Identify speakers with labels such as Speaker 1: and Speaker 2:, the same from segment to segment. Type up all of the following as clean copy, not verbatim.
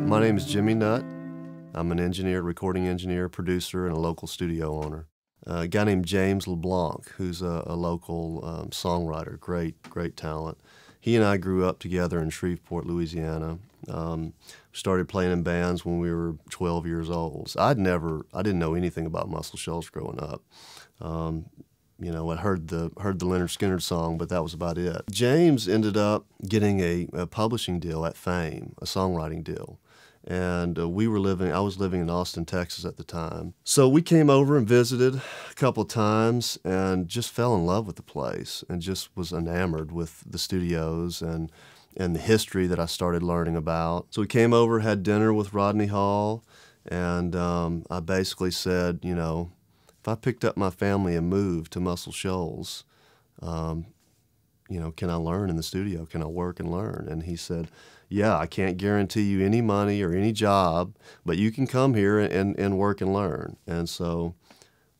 Speaker 1: My name is Jimmy Nutt. I'm an engineer, recording engineer, producer, and a local studio owner. A guy named James LeBlanc, who's a local songwriter, great talent. He and I grew up together in Shreveport, Louisiana. Started playing in bands when we were 12 years old. So I didn't know anything about Muscle Shoals growing up. You know, I heard the Leonard Skinner song, but that was about it. James ended up getting a publishing deal at Fame, a songwriting deal. And I was living in Austin, Texas at the time. So we came over and visited a couple of times and just fell in love with the place and just was enamored with the studios and the history that I started learning about. So we came over, had dinner with Rodney Hall, and I basically said, you know, if I picked up my family and moved to Muscle Shoals, you know, can I learn in the studio? Can I work and learn? And he said, yeah, I can't guarantee you any money or any job, but you can come here and work and learn. And so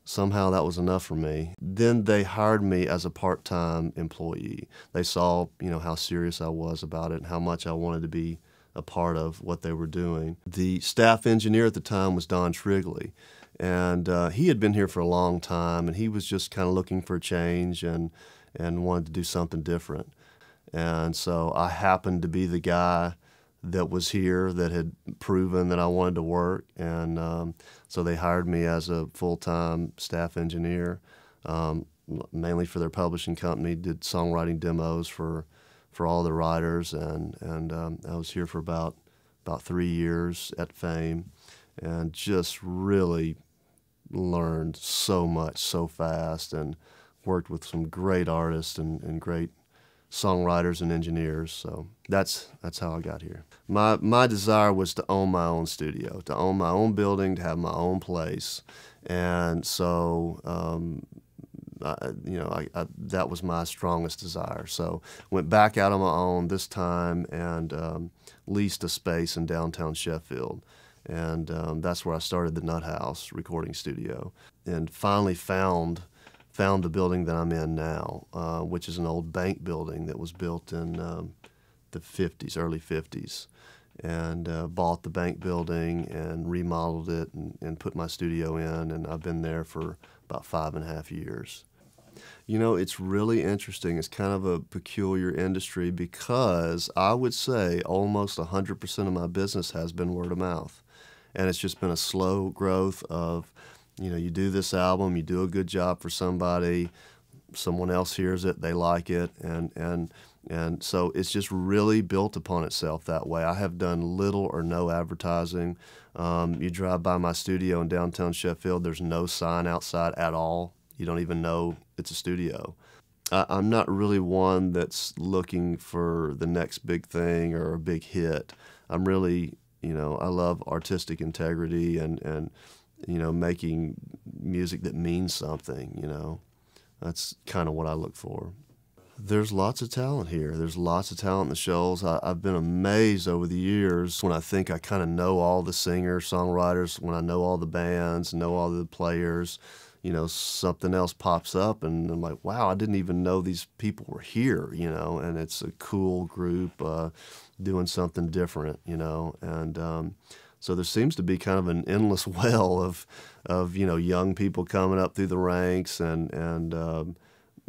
Speaker 1: somehow that was enough for me. Then they hired me as a part-time employee. They saw, you know, how serious I was about it and how much I wanted to be a part of what they were doing. The staff engineer at the time was Don Shrigley, and he had been here for a long time, and he was just kind of looking for a change and wanted to do something different. And so I happened to be the guy that was here that had proven that I wanted to work, and so they hired me as a full-time staff engineer, mainly for their publishing company, did songwriting demos for all the writers, and I was here for about 3 years at Fame, and just really learned so much so fast, and worked with some great artists and great songwriters and engineers. So that's how I got here. My desire was to own my own studio, to own my own building, to have my own place, and so that was my strongest desire. So went back out on my own this time and leased a space in downtown Sheffield, and that's where I started the Nutt House recording studio, and finally found the building that I'm in now, which is an old bank building that was built in the 50s, early 50s, and bought the bank building and remodeled it and put my studio in, and I've been there for about 5.5 years. You know, it's really interesting. It's kind of a peculiar industry because I would say almost 100% of my business has been word of mouth, and it's just been a slow growth of, you know, you do this album, you do a good job for somebody, someone else hears it, they like it, and so it's just really built upon itself that way. I have done little or no advertising. You drive by my studio in downtown Sheffield, there's no sign outside at all. You don't even know it's a studio. I'm not really one that's looking for the next big thing or a big hit. I'm really, you know, I love artistic integrity and you know, making music that means something, you know. That's kind of what I look for. There's lots of talent here. There's lots of talent in the Shoals. I've been amazed over the years when I think I kind of know all the singers, songwriters, when I know all the bands, know all the players, you know, something else pops up and I'm like, wow, I didn't even know these people were here, you know, and it's a cool group doing something different, you know, and so there seems to be kind of an endless well of you know, young people coming up through the ranks and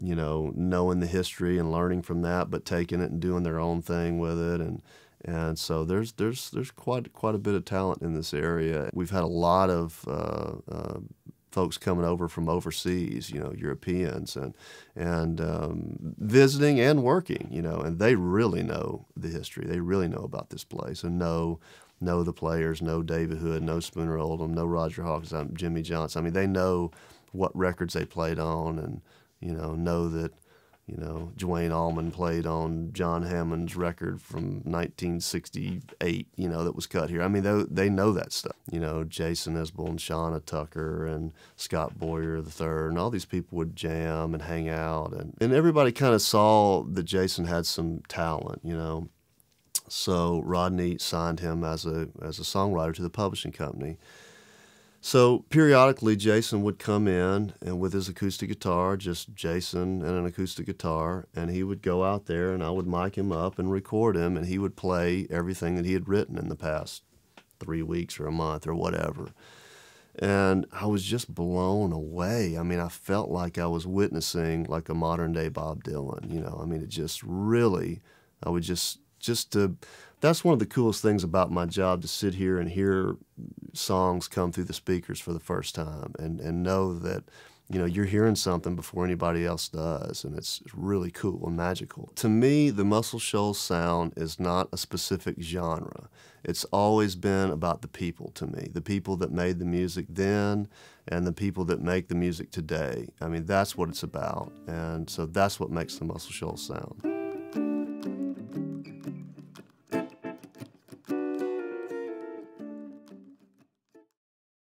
Speaker 1: you know, knowing the history and learning from that, but taking it and doing their own thing with it, and so there's quite a bit of talent in this area. We've had a lot of folks coming over from overseas, you know, Europeans and visiting and working, you know, and they really know the history. They really know about this place and know the players, know David Hood, know Spooner Oldham, know Roger Hawkins, Jimmy Johnson. I mean, they know what records they played on, and you know that, you know, Duane Allman played on John Hammond's record from 1968, you know, that was cut here. I mean, they know that stuff. You know, Jason Isbell and Shauna Tucker and Scott Boyer III, and all these people would jam and hang out, and everybody kind of saw that Jason had some talent, you know. So Rodney signed him as a songwriter to the publishing company. So periodically Jason would come in and with his acoustic guitar, just Jason and an acoustic guitar, and he would go out there and I would mic him up and record him, and he would play everything that he had written in the past 3 weeks or a month or whatever. And I was just blown away. I mean, I felt like I was witnessing like a modern day Bob Dylan, you know. I mean, it just really, I would that's one of the coolest things about my job, to sit here and hear songs come through the speakers for the first time and know that, you know, you're hearing something before anybody else does, and it's really cool and magical. To me, the Muscle Shoals sound is not a specific genre. It's always been about the people to me, the people that made the music then and the people that make the music today. I mean, that's what it's about, and so that's what makes the Muscle Shoals sound.